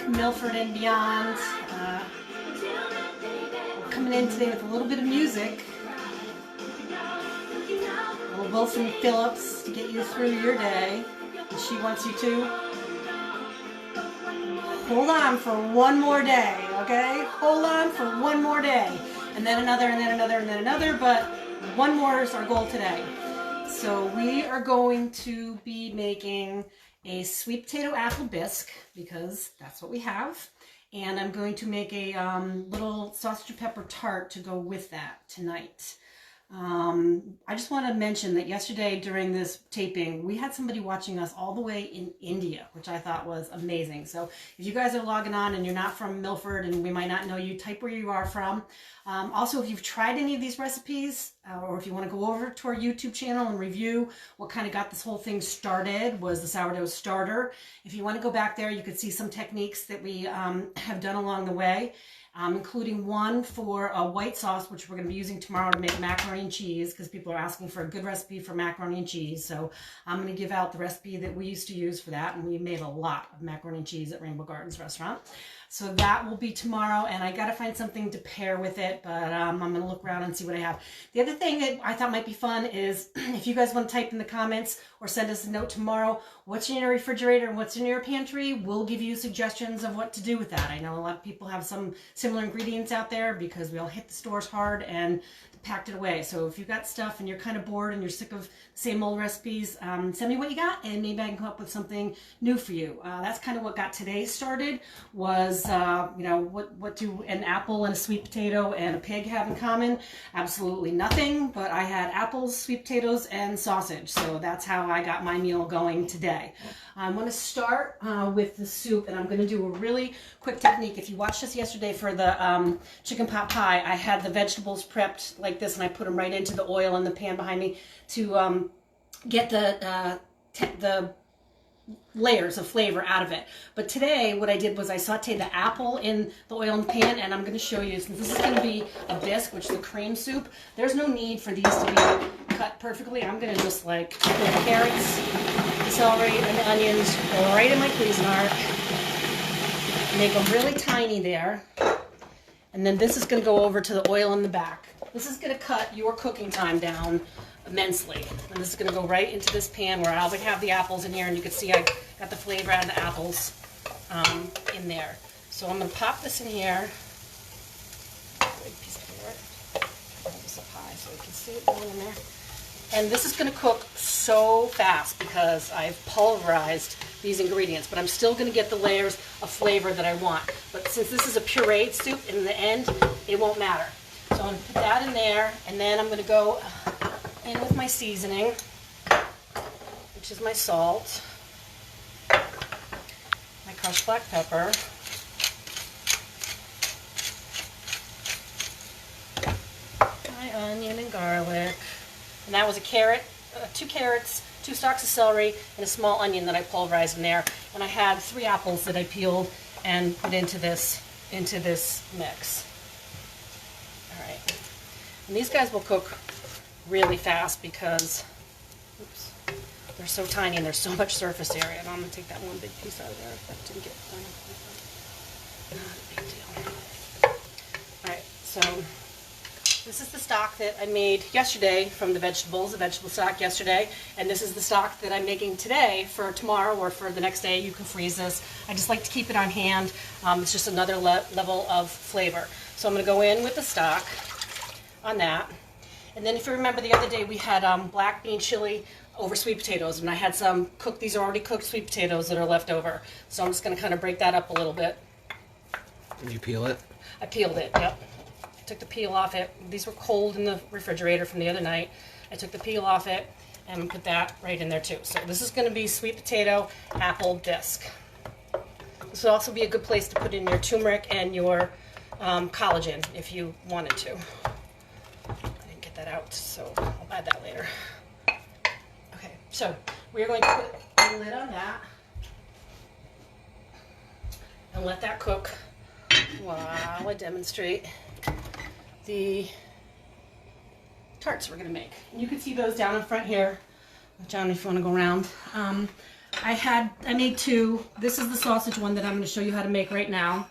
back, Milford and beyond. We're coming in today with a little bit of music. A little Wilson Phillips to get you through your day. And she wants you to hold on for one more day, okay? Hold on for one more day. And then another, and then another, and then another, but one more is our goal today. So we are going to be making a sweet potato apple bisque because that's what we have. And I'm going to make a little sausage and pepper tart to go with that tonight. I just want to mention that yesterday during this taping, we had somebody watching us all the way in India, which I thought was amazing. So if you guys are logging on and you're not from Milford and we might not know you, type where you are from. Also, if you've tried any of these recipes, or if you want to go over to our YouTube channel and review what kind of got this whole thing started, was the sourdough starter. If you want to go back there, you could see some techniques that we have done along the way. Including one for a white sauce, which we're going to be using tomorrow to make macaroni and cheese, because people are asking for a good recipe for macaroni and cheese. So I'm going to give out the recipe that we used to use for that, and we made a lot of macaroni and cheese at Rainbow Gardens restaurant. So that will be tomorrow, and I got to find something to pair with it, but I'm going to look around and see what I have. The other thing that I thought might be fun is if you guys want to type in the comments or send us a note tomorrow, what's in your refrigerator and what's in your pantry, we'll give you suggestions of what to do with that. I know a lot of people have some similar ingredients out there because we all hit the stores hard and packed it away. So if you've got stuff and you're kind of bored and you're sick of the same old recipes, send me what you got and maybe I can come up with something new for you. That's kind of what got today started was, you know, what do an apple and a sweet potato and a pig have in common? Absolutely nothing, but I had apples, sweet potatoes, and sausage. So that's how I got my meal going today. I'm going to start with the soup, and I'm going to do a really quick technique. If you watched us yesterday for the chicken pot pie, I had the vegetables prepped like this, and I put them right into the oil in the pan behind me to get the layers of flavor out of it. But today what I did was I sauteed the apple in the oil in the pan, and I'm going to show you, since this is going to be a bisque, which is a cream soup, there's no need for these to be cut perfectly. I'm going to just like put the carrots, the celery, and the onions right in my Cuisinart, make them really tiny there, and then this is going to go over to the oil in the back. This is going to cut your cooking time down immensely. And this is going to go right into this pan where I'll have the apples in here, and you can see I got the flavor out of the apples in there. So I'm going to pop this in here. Big piece of carrot. Hold this up high so you can see it going in there. And this is going to cook so fast because I've pulverized these ingredients, but I'm still going to get the layers of flavor that I want. But since this is a pureed soup, in the end, it won't matter. So I'm going to put that in there, and then I'm going to go in with my seasoning, which is my salt, my crushed black pepper, my onion and garlic, and that was a carrot, 2 carrots, 2 stalks of celery, and a small onion that I pulverized in there. And I had 3 apples that I peeled and put into this mix. All right, and these guys will cook really fast because, oops, they're so tiny and there's so much surface area. And I'm going to take that one big piece out of there. That didn't get done. Not a big deal. Alright, so this is the stock that I made yesterday from the vegetable stock yesterday. And this is the stock that I'm making today for tomorrow or for the next day. You can freeze this. I just like to keep it on hand. It's just another level of flavor. So I'm going to go in with the stock on that. And then if you remember the other day we had black bean chili over sweet potatoes, and I had some cooked, these are already cooked sweet potatoes that are left over. So I'm just going to kind of break that up a little bit. Did you peel it? I peeled it, yep. I took the peel off it. These were cold in the refrigerator from the other night. I took the peel off it and put that right in there too. So this is going to be sweet potato apple bisque. This would also be a good place to put in your turmeric and your collagen if you wanted to. That out, so I'll add that later. Okay, so we're going to put a lid on that and let that cook while I demonstrate the tarts we're going to make. And you can see those down in front here. John, if you want to go around. I made two. This is the sausage one that I'm going to show you how to make right now.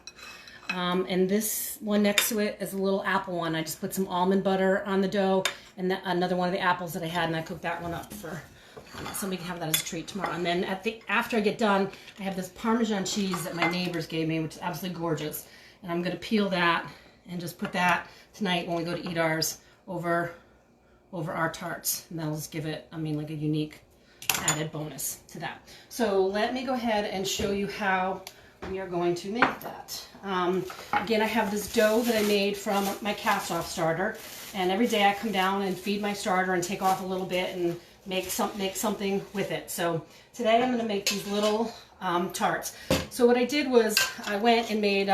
And this one next to it is a little apple one. I just put some almond butter on the dough and another one of the apples that I had, and I cooked that one up for somebody can have that as a treat tomorrow. And then after I get done, I have this Parmesan cheese that my neighbors gave me, which is absolutely gorgeous. And I'm going to peel that and just put that tonight when we go to eat ours over our tarts. And that'll just give it, like a unique added bonus to that. So let me go ahead and show you how we are going to make that. Again, I have this dough that I made from my cast-off starter, and every day I come down and feed my starter and take off a little bit and make something with it. So today I'm going to make these little tarts. So what I did was I went and made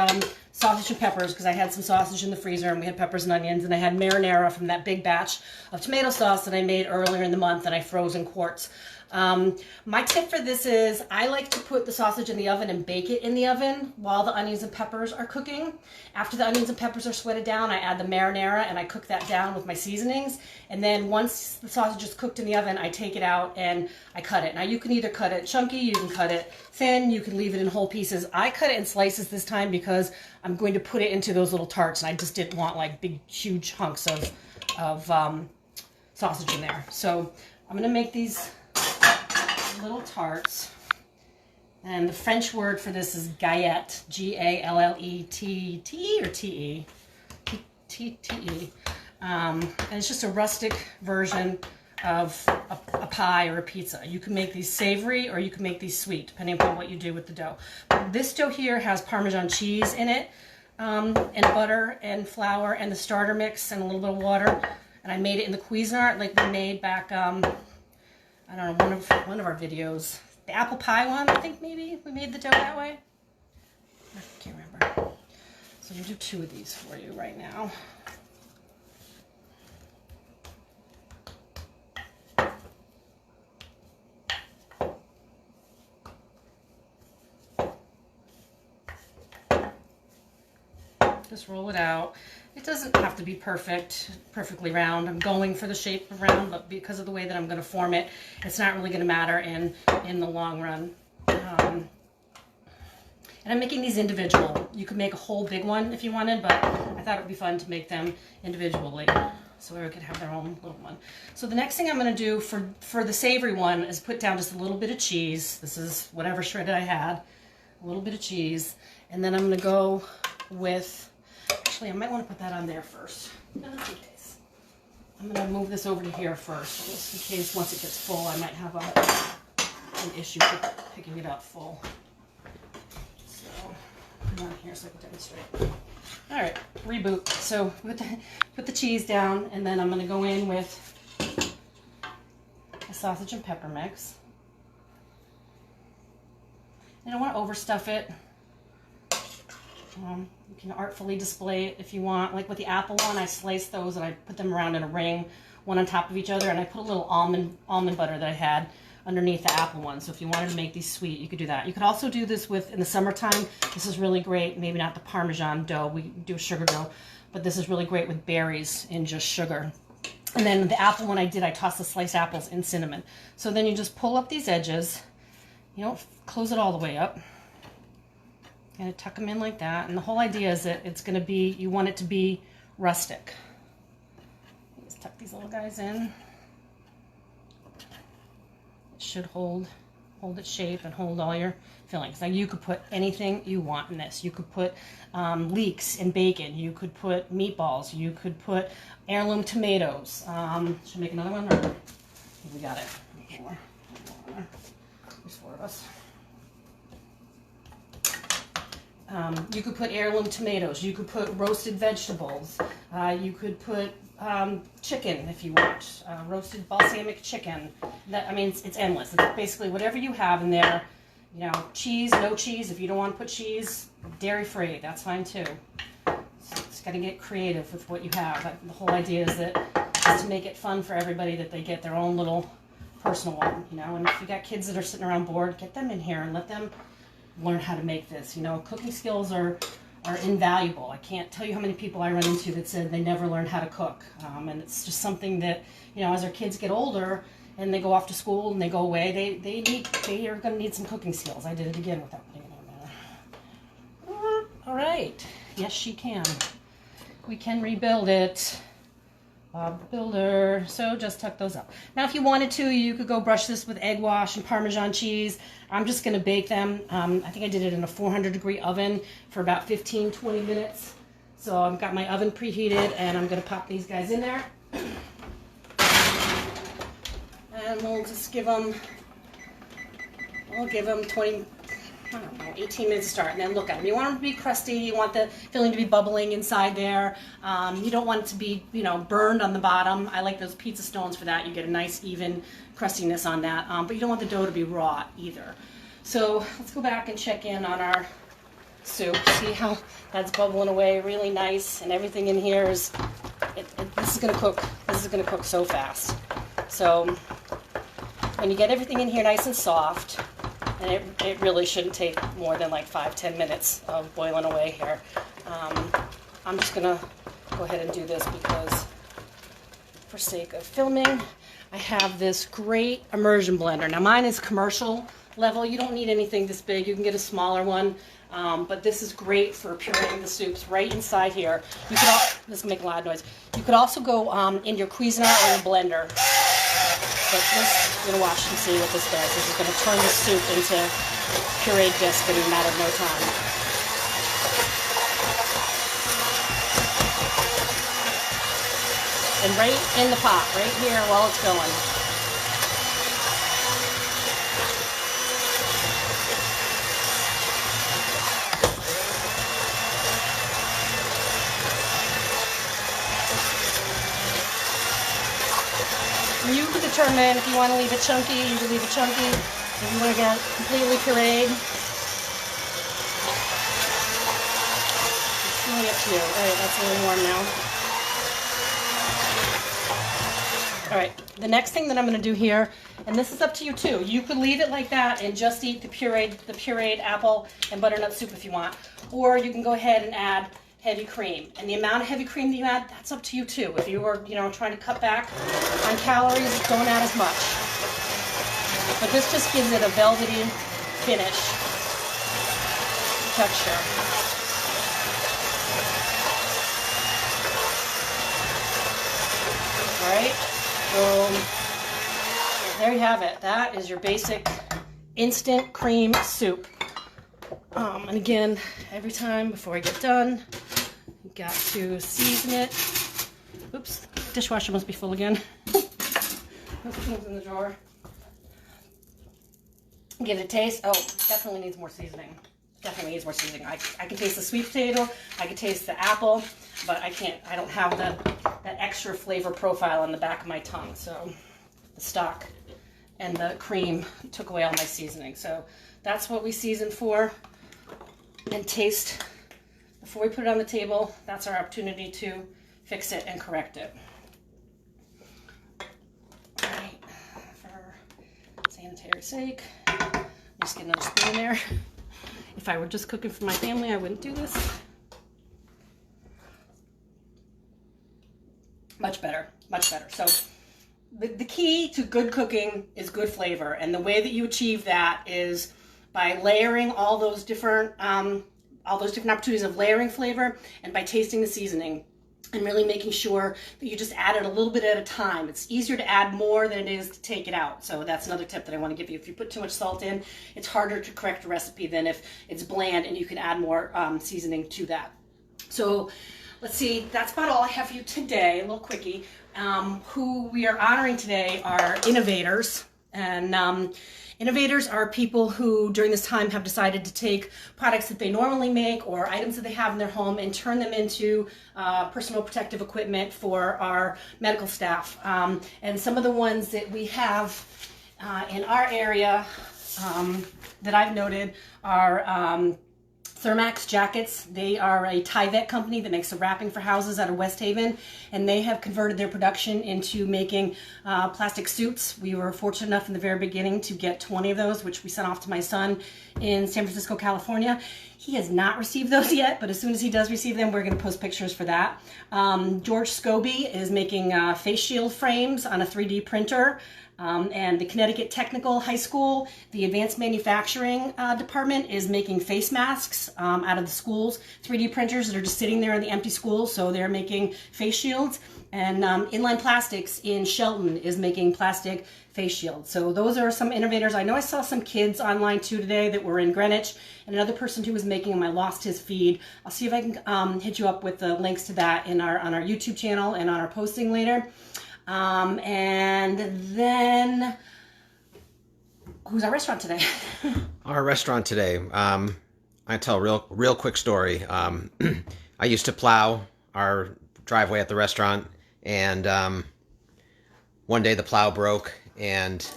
sausage and peppers, because I had some sausage in the freezer and we had peppers and onions, and I had marinara from that big batch of tomato sauce that I made earlier in the month that I froze in quarts. My tip for this is I like to put the sausage in the oven and bake it in the oven while the onions and peppers are cooking. After the onions and peppers are sweated down, I add the marinara and I cook that down with my seasonings. And then once the sausage is cooked in the oven, I take it out and I cut it. Now you can either cut it chunky, you can cut it thin, you can leave it in whole pieces. I cut it in slices this time because I'm going to put it into those little tarts, and I just didn't want like big, huge hunks of sausage in there. So I'm going to make these little tarts, and the French word for this is galette, G-A-L-L-E-T-T or T-E, T-T-E, and it's just a rustic version of a pie or a pizza. You can make these savory or you can make these sweet, depending upon what you do with the dough. This dough here has Parmesan cheese in it, and butter and flour and the starter mix and a little bit of water, and I made it in the Cuisinart like we made back I don't know, one of our videos. The apple pie one, I think maybe we made the dough that way. I can't remember. So I'm going to do two of these for you right now. Just roll it out. It doesn't have to be perfectly round. I'm going for the shape of round, but because of the way that I'm going to form it, it's not really going to matter in the long run. And I'm making these individual. You could make a whole big one if you wanted, but I thought it would be fun to make them individually, so everyone could have their own little one. So the next thing I'm going to do for the savory one is put down just a little bit of cheese. This is whatever shredded I had, a little bit of cheese, and then I'm going to go with. Actually, I might want to put that on there first. I'm going to move this over to here first, just in case once it gets full, I might have an issue picking it up full. So, put it on here so I can demonstrate. All right, reboot. So, put the cheese down, and then I'm going to go in with a sausage and pepper mix. I don't want to overstuff it. You can artfully display it if you want. Like with the apple one, I sliced those and I put them around in a ring, one on top of each other, and I put a little almond butter that I had underneath the apple one. So if you wanted to make these sweet, you could do that. You could also do this with, in the summertime, this is really great, maybe not the Parmesan dough, we do a sugar dough, but this is really great with berries and just sugar. And then the apple one I tossed the sliced apples in cinnamon. So then you just pull up these edges, you don't close it all the way up. Kind of tuck them in like that, and the whole idea is that it's going to be, you want it to be rustic. Just tuck these little guys in. It should hold its shape and hold all your fillings. Now you could put anything you want in this. You could put leeks and bacon. You could put meatballs. You could put heirloom tomatoes. Should I make another one? Or we got it. More. There's four of us. You could put heirloom tomatoes. You could put roasted vegetables. You could put chicken if you want. Roasted balsamic chicken. I mean, it's endless. It's basically whatever you have in there. You know, cheese, no cheese. If you don't want to put cheese, dairy-free. That's fine too. So it's got to get creative with what you have. The whole idea is to make it fun for everybody, that they get their own little personal one. You know, and if you got kids that are sitting around bored, get them in here and let them learn how to make this. You know, cooking skills are invaluable. I can't tell you how many people I run into that said they never learned how to cook. And it's just something that, you know, as our kids get older and they go off to school and they go away, they are going to need some cooking skills. I did it again without putting it on there. All right. Yes, she can. We can rebuild it. Bob the Builder. So just tuck those up. Now, if you wanted to, you could go brush this with egg wash and Parmesan cheese. I'm just going to bake them. I think I did it in a 400-degree oven for about 15-20 minutes. So I've got my oven preheated, and I'm going to pop these guys in there. And we'll just give them, we'll give them 20, I don't know, 18 minutes to start, and then look at them. You want them to be crusty. You want the filling to be bubbling inside there. You don't want it to be, you know, burned on the bottom. I like those pizza stones for that. You get a nice even crustiness on that, but you don't want the dough to be raw either. So let's go back and check in on our soup. See how that's bubbling away really nice, and everything in here is, this is going to cook. This is going to cook so fast. So when you get everything in here nice and soft, and it really shouldn't take more than like 5-10 minutes of boiling away here. I'm just gonna go ahead and do this because for sake of filming, I have this great immersion blender. Now mine is commercial level. You don't need anything this big. You can get a smaller one. But this is great for pureeing the soups right inside here. You could this will make a lot of noise. You could also go in your Cuisinart or your blender. But this, you're going to watch and see what this does. This is going to turn the soup into pureed bisque in a matter of no time. And right in the pot, right here while it's going. You can determine if you want to leave it chunky, you can leave it chunky. If you want to get completely pureed, it's really up to you. All right, that's a little warm now. All right, the next thing that I'm going to do here, and this is up to you too. You could leave it like that and just eat the pureed apple and butternut soup if you want, or you can go ahead and add heavy cream. And the amount of heavy cream that you add, that's up to you too. If you were, you know, trying to cut back on calories, don't add as much. But this just gives it a velvety finish texture. All right, boom. There you have it. That is your basic instant cream soup. And again, every time before I get done, you got to season it. Oops, dishwasher must be full again. Those things in the drawer. Give it a taste. Oh, definitely needs more seasoning. Definitely needs more seasoning. I can taste the sweet potato. I can taste the apple, but I can't. I don't have that extra flavor profile on the back of my tongue. So the stock and the cream took away all my seasoning. So that's what we season for. And taste before we put it on the table. That's our opportunity to fix it and correct it. All right, for sanitary sake, just get another spoon in there. If I were just cooking for my family, I wouldn't do this. Much better, much better. So the key to good cooking is good flavor, and the way that you achieve that is by layering all those different opportunities of layering flavor, and by tasting the seasoning and really making sure that you just add it a little bit at a time. It's easier to add more than it is to take it out. So that's another tip that I want to give you. If you put too much salt in, it's harder to correct a recipe than if it's bland and you can add more seasoning to that. So let's see, that's about all I have for you today, a little quickie. Who we are honoring today are innovators. And innovators are people who during this time have decided to take products that they normally make or items that they have in their home and turn them into personal protective equipment for our medical staff. And some of the ones that we have in our area that I've noted are Thermax jackets. They are a Tyvek company that makes the wrapping for houses out of West Haven, and they have converted their production into making plastic suits. We were fortunate enough in the very beginning to get 20 of those, which we sent off to my son in San Francisco, California. He has not received those yet, but as soon as he does receive them, we're going to post pictures for that. George Scobie is making face shield frames on a 3D printer. And the Connecticut Technical High School, the Advanced Manufacturing Department is making face masks out of the schools, 3D printers that are just sitting there in the empty schools, so they're making face shields. And Inline Plastics in Shelton is making plastic face shields. So those are some innovators. I know I saw some kids online too today that were in Greenwich, and another person who was making them. I lost his feed. I'll see if I can hit you up with the links to that on our YouTube channel and on our posting later. And then, who's our restaurant today? Our restaurant today, I tell a real quick story. I used to plow our driveway at the restaurant, and one day the plow broke, and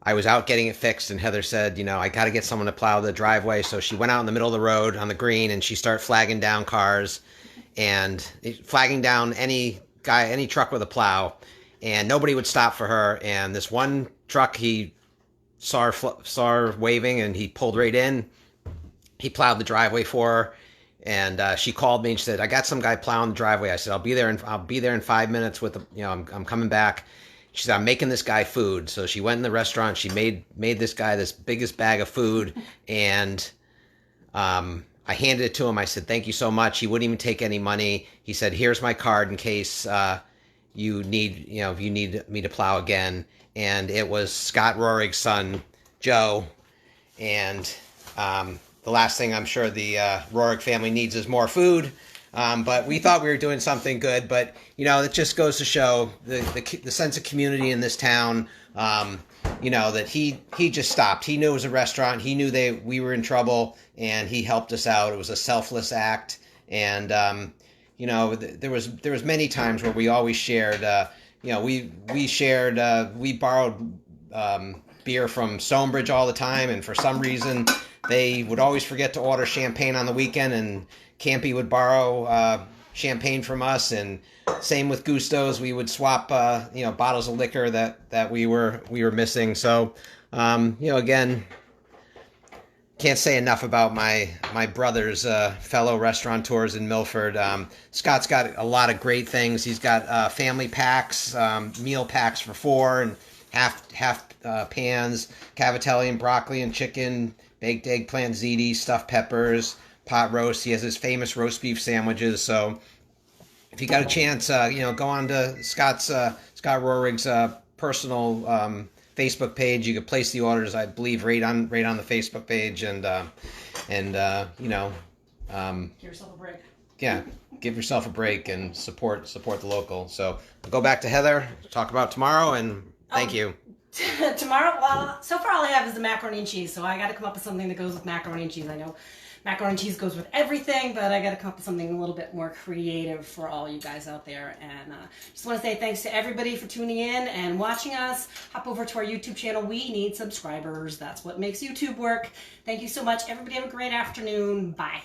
I was out getting it fixed, and Heather said, you know, I got to get someone to plow the driveway. So she went out in the middle of the road on the green, and she started flagging down cars and flagging down any truck with a plow, and nobody would stop for her. And this one truck, he saw her waving, and he pulled right in. He plowed the driveway for her, and she called me and she said, I got some guy plowing the driveway. I said, I'll be there in 5 minutes with the, you know, I'm coming back. She said, I'm making this guy food. So she went in the restaurant. She made this guy this biggest bag of food, and I handed it to him. I said, thank you so much. He wouldn't even take any money. He said, here's my card in case you need, you know, if you need me to plow again. And it was Scott Rohrig's son, Joe. And the last thing I'm sure the Rohrig family needs is more food. But we thought we were doing something good. But, you know, it just goes to show the sense of community in this town. You know, that he just stopped. He knew it was a restaurant. He knew we were in trouble, and he helped us out. It was a selfless act. And, you know, there was many times where we always shared, you know, we borrowed beer from Stonebridge all the time. And for some reason, they would always forget to order champagne on the weekend, and Campy would borrow champagne from us, and same with Gusto's. We would swap, you know, bottles of liquor that we were missing. So, you know, again, can't say enough about my brother's fellow restaurateurs in Milford. Scott's got a lot of great things. He's got family packs, meal packs for 4, and half pans, cavatelli and broccoli and chicken, baked eggplant ziti, stuffed peppers, pot roast. He has his famous roast beef sandwiches. So if you got a chance, you know, go on to Scott Rohrig's personal Facebook page. You could place the orders, I believe, right on the Facebook page, and you know, Give yourself a break. Yeah, give yourself a break and support the local. So I'll go back to Heather, talk about tomorrow, and thank you. Tomorrow, well, so far all I have is the macaroni and cheese, so I got to come up with something that goes with macaroni and cheese. I know macaroni and cheese goes with everything, but I got to come up with something a little bit more creative for all you guys out there. And just want to say thanks to everybody for tuning in and watching us. Hop over to our YouTube channel. We need subscribers. That's what makes YouTube work. Thank you so much. Everybody have a great afternoon. Bye.